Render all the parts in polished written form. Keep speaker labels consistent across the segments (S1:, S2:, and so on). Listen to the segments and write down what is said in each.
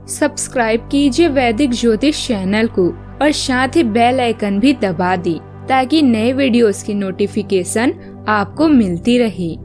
S1: Subscribe कीजिए वैदिक ज्योतिष चैनल को और साथ ही बेल आइकन भी दबा दी ताकि नए वीडियोस की नोटिफिकेशन आपको मिलती रहे।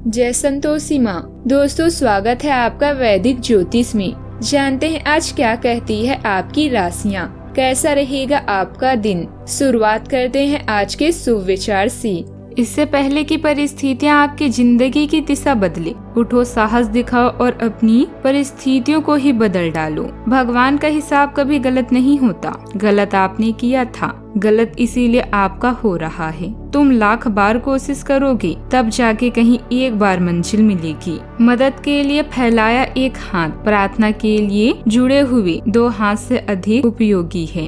S1: जय संतोषी माँ। दोस्तों, स्वागत है आपका वैदिक ज्योतिष में। जानते हैं आज क्या कहती है आपकी राशियाँ, कैसा रहेगा आपका दिन। शुरुआत करते हैं आज के शुभ विचार से। इससे पहले की परिस्थितियाँ आपकी जिंदगी की दिशा बदले, उठो, साहस दिखाओ और अपनी परिस्थितियों को ही बदल डालो। भगवान का हिसाब कभी गलत नहीं होता। गलत आपने किया था, गलत इसीलिए आपका हो रहा है। तुम लाख बार कोशिश करोगे तब जाके कहीं एक बार मंजिल मिलेगी। मदद के लिए फैलाया एक हाथ, प्रार्थना के लिए जुड़े हुए 2 हाथ से अधिक उपयोगी है।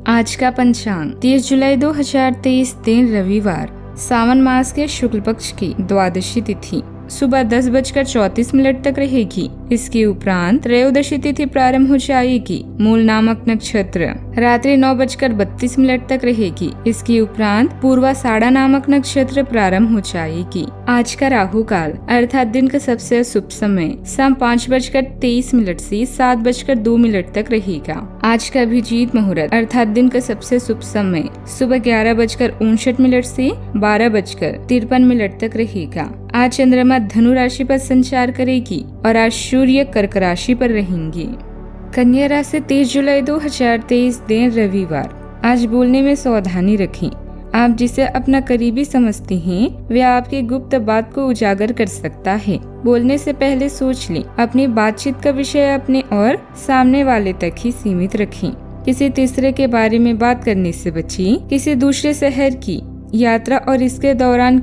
S1: आज का पंचांग 30 जुलाई 2023 दिन रविवार, सावन मास के शुक्ल पक्ष की द्वादशी तिथि सुबह 10:34 तक रहेगी। इसके उपरांत त्रयोदशी तिथि प्रारंभ हो जाएगी। मूल नामक नक्षत्र रात्रि 9:32 तक रहेगी। इसके उपरांत पूर्वाषाढ़ा नामक नक्षत्र प्रारंभ हो जाएगी। आज का राहु काल अर्थात दिन का सबसे शुभ समय शाम 5:23 से 7:02 तक रहेगा। आज का अभिजीत मुहूर्त अर्थात दिन का सबसे शुभ समय सुबह 11:59 से 12:53 तक रहेगा। आज चंद्रमा धनु राशि पर संचार करेगी और आज सूर्य कर्क राशि पर रहेंगे। कन्या राशि 30 जुलाई 2023 दिन रविवार, आज बोलने में सावधानी रखें। आप जिसे अपना करीबी समझते हैं वह आपकी गुप्त बात को उजागर कर सकता है। बोलने से पहले सोच लें। अपनी बातचीत का विषय अपने और सामने वाले तक ही सीमित रखें। किसी तीसरे के बारे में बात करने से बचें। किसी दूसरे शहर की यात्रा और इसके दौरान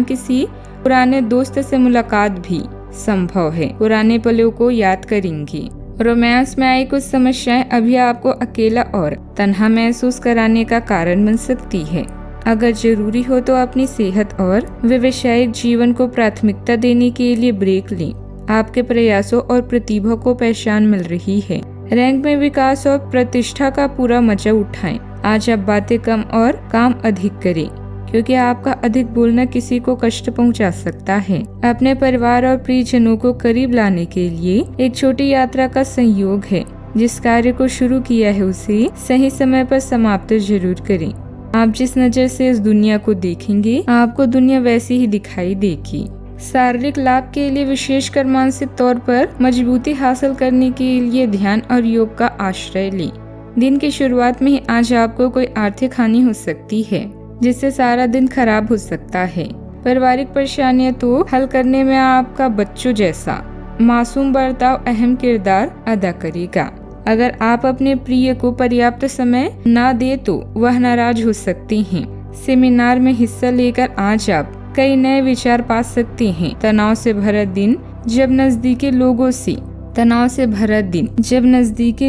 S1: किसी पुराने दोस्त से मुलाकात भी संभव है। पुराने पलों को याद करेंगे। रोमांस में आई कुछ समस्याएं अभी आपको अकेला और तन्हा महसूस कराने का कारण बन सकती है। अगर जरूरी हो तो अपनी सेहत और व्यवसायिक जीवन को प्राथमिकता देने के लिए ब्रेक लें। आपके प्रयासों और प्रतिभा को पहचान मिल रही है। रैंक में विकास और प्रतिष्ठा का पूरा मजा उठाएं। आज आप बातें कम और काम अधिक करें, क्योंकि आपका अधिक बोलना किसी को कष्ट पहुंचा सकता है। अपने परिवार और प्रियजनों को करीब लाने के लिए एक छोटी यात्रा का संयोग है। जिस कार्य को शुरू किया है उसे सही समय पर समाप्त जरूर करें। आप जिस नजर से इस दुनिया को देखेंगे आपको दुनिया वैसी ही दिखाई देगी। शारीरिक लाभ के लिए विशेषकर मानसिक तौर पर मजबूती हासिल करने के लिए ध्यान और योग का आश्रय लें। दिन की शुरुआत में ही आज आपको कोई आर्थिक हानि हो सकती है, जिससे सारा दिन खराब हो सकता है। पारिवारिक परेशानियां तो हल करने में आपका बच्चों जैसा मासूम बर्ताव अहम किरदार अदा करेगा। अगर आप अपने प्रिय को पर्याप्त समय न दे तो वह नाराज हो सकते हैं। सेमिनार में हिस्सा लेकर आज आप कई नए विचार पा सकते हैं। तनाव से भरा दिन जब नजदीकी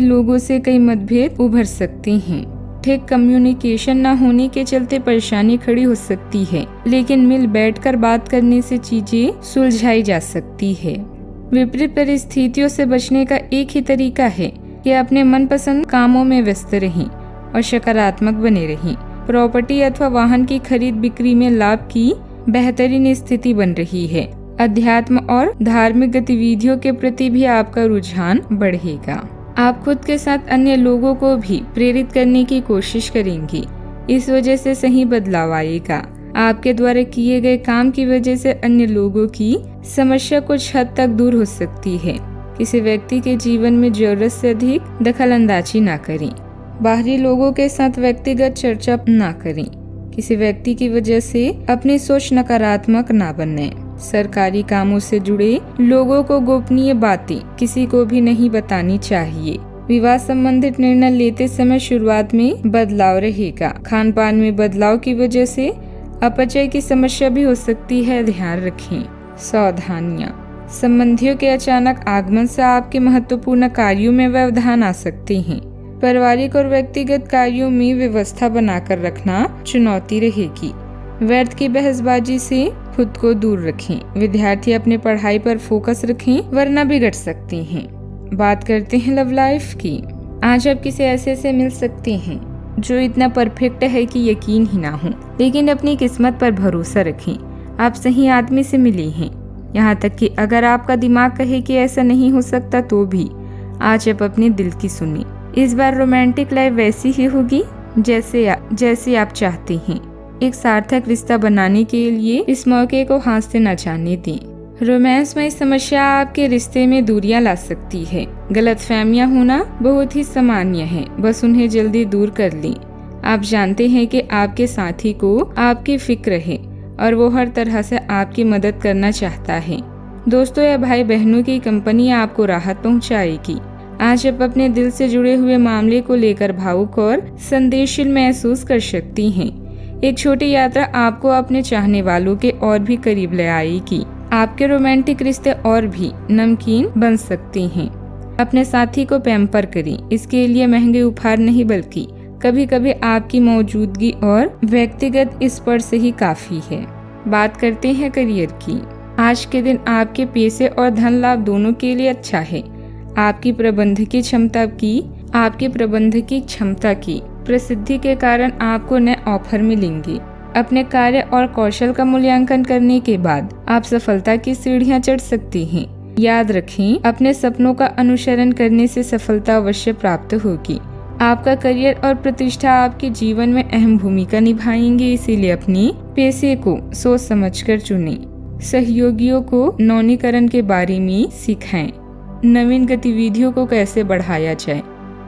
S1: लोगों से कई मतभेद उभर सकते हैं। ठीक कम्युनिकेशन न होने के चलते परेशानी खड़ी हो सकती है, लेकिन मिल बैठकर बात करने से चीजें सुलझाई जा सकती है। विपरीत परिस्थितियों से बचने का एक ही तरीका है कि अपने मनपसंद कामों में व्यस्त रहें और सकारात्मक बने रहें। प्रॉपर्टी अथवा वाहन की खरीद बिक्री में लाभ की बेहतरीन स्थिति बन रही है। अध्यात्म और धार्मिक गतिविधियों के प्रति भी आपका रुझान बढ़ेगा। आप खुद के साथ अन्य लोगों को भी प्रेरित करने की कोशिश करेंगी। इस वजह से सही बदलाव आएगा। आपके द्वारा किए गए काम की वजह से अन्य लोगों की समस्या कुछ हद तक दूर हो सकती है। किसी व्यक्ति के जीवन में जरूरत से अधिक दखल अंदाजी न करें। बाहरी लोगों के साथ व्यक्तिगत चर्चा न करें। किसी व्यक्ति की वजह से अपनी सोच नकारात्मक न बने। सरकारी कामों से जुड़े लोगों को गोपनीय बातें किसी को भी नहीं बतानी चाहिए। विवाह संबंधित निर्णय लेते समय शुरुआत में बदलाव रहेगा। खान पान में बदलाव की वजह से अपचय की समस्या भी हो सकती है, ध्यान रखें। सावधानियां, संबंधियों के अचानक आगमन से आपके महत्वपूर्ण कार्यों में व्यवधान आ सकते हैं। पारिवारिक और व्यक्तिगत कार्यों में व्यवस्था बनाकर रखना चुनौती रहेगी। व्यर्थ की बहसबाजी से खुद को दूर रखें। विद्यार्थी अपने पढ़ाई पर फोकस रखें, वरना बिगड़ सकते हैं। बात करते हैं लव लाइफ की। आज आप किसी ऐसे से मिल सकते हैं जो इतना परफेक्ट है कि यकीन ही ना हो, लेकिन अपनी किस्मत पर भरोसा रखें। आप सही आदमी से मिले हैं। यहाँ तक कि अगर आपका दिमाग कहे कि ऐसा नहीं हो सकता तो भी आज आप अपने दिल की सुनिए। इस बार रोमांटिक लाइफ वैसी ही होगी जैसे आप चाहते हैं। एक सार्थक रिश्ता बनाने के लिए इस मौके को हाथ से न जाने दें। रोमांस में समस्या आपके रिश्ते में दूरियां ला सकती है। गलतफहमियां होना बहुत ही सामान्य है, बस उन्हें जल्दी दूर कर लें। आप जानते हैं कि आपके साथी को आपकी फिक्र है और वो हर तरह से आपकी मदद करना चाहता है। दोस्तों या भाई बहनों की कंपनी आपको राहत पहुंचाएगी। आज आप अपने दिल से जुड़े हुए मामले को लेकर भावुक और संवेदनशील महसूस कर सकती हैं। एक छोटी यात्रा आपको अपने चाहने वालों के और भी करीब ले आएगी। आपके रोमांटिक रिश्ते और भी नमकीन बन सकते हैं। अपने साथी को पैम्पर करें। इसके लिए महंगे उपहार नहीं, बल्कि कभी कभी आपकी मौजूदगी और व्यक्तिगत स्पर्श ही काफी है। बात करते हैं करियर की। आज के दिन आपके पैसे और धन लाभ दोनों के लिए अच्छा है। आपकी प्रबंधकीय क्षमता की प्रसिद्धि के कारण आपको नए ऑफर मिलेंगे। अपने कार्य और कौशल का मूल्यांकन करने के बाद आप सफलता की सीढ़ियां चढ़ सकती हैं। याद रखें, अपने सपनों का अनुसरण करने से सफलता अवश्य प्राप्त होगी। आपका करियर और प्रतिष्ठा आपके जीवन में अहम भूमिका निभाएंगे, इसीलिए अपने पैसे को सोच समझकर चुनें। सहयोगियों को नवीनीकरण के बारे में सिखाएं। नवीन गतिविधियों को कैसे बढ़ाया जाए।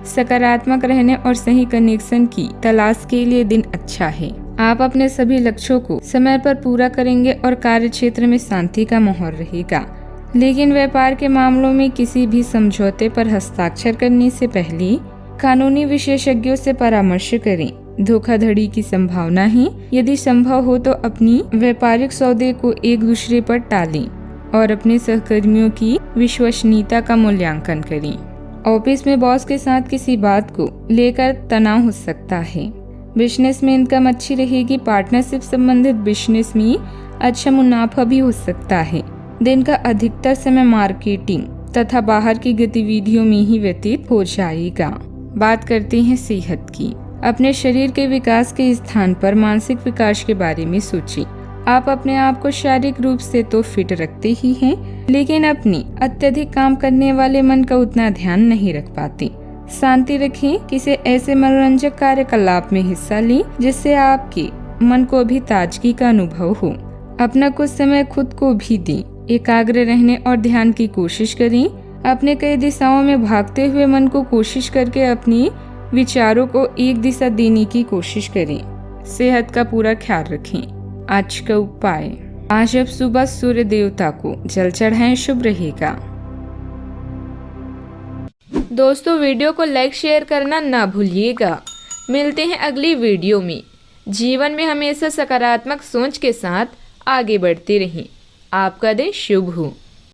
S1: सकारात्मक रहने और सही कनेक्शन की तलाश के लिए दिन अच्छा है। आप अपने सभी लक्ष्यों को समय पर पूरा करेंगे और कार्य क्षेत्र में शांति का माहौल रहेगा। लेकिन व्यापार के मामलों में किसी भी समझौते पर हस्ताक्षर करने से पहले कानूनी विशेषज्ञों से परामर्श करें। धोखाधड़ी की संभावना है। यदि संभव हो तो अपनी व्यापारिक सौदे को एक दूसरे पर टालें और अपने सहकर्मियों की विश्वसनीयता का मूल्यांकन करें। ऑफिस में बॉस के साथ किसी बात को लेकर तनाव हो सकता है। बिजनेस में इनकम अच्छी रहेगी। पार्टनरशिप संबंधित बिजनेस में अच्छा मुनाफा भी हो सकता है। दिन का अधिकतर समय मार्केटिंग तथा बाहर की गतिविधियों में ही व्यतीत हो जाएगा। बात करते हैं सेहत की। अपने शरीर के विकास के स्थान पर मानसिक विकास के बारे में सोचें। आप अपने आप को शारीरिक रूप से तो फिट रखते ही हैं, लेकिन अपने अत्यधिक काम करने वाले मन का उतना ध्यान नहीं रख पाते। शांति रखें। किसी ऐसे मनोरंजक कार्यकलाप में हिस्सा लें जिससे आपके मन को भी ताजगी का अनुभव हो। अपना कुछ समय खुद को भी दें। एकाग्र रहने और ध्यान की कोशिश करें। अपने कई दिशाओं में भागते हुए मन को कोशिश करके अपनी विचारों को एक दिशा देने की कोशिश करें। सेहत का पूरा ख्याल रखें। आज का उपाय, आज अब सुबह सूर्य देवता को जल चढ़ाएं, शुभ रहेगा। दोस्तों, वीडियो को लाइक शेयर करना ना भूलिएगा। मिलते हैं अगली वीडियो में। जीवन में हमेशा सकारात्मक सोच के साथ आगे बढ़ते रहें। आपका दिन शुभ हो।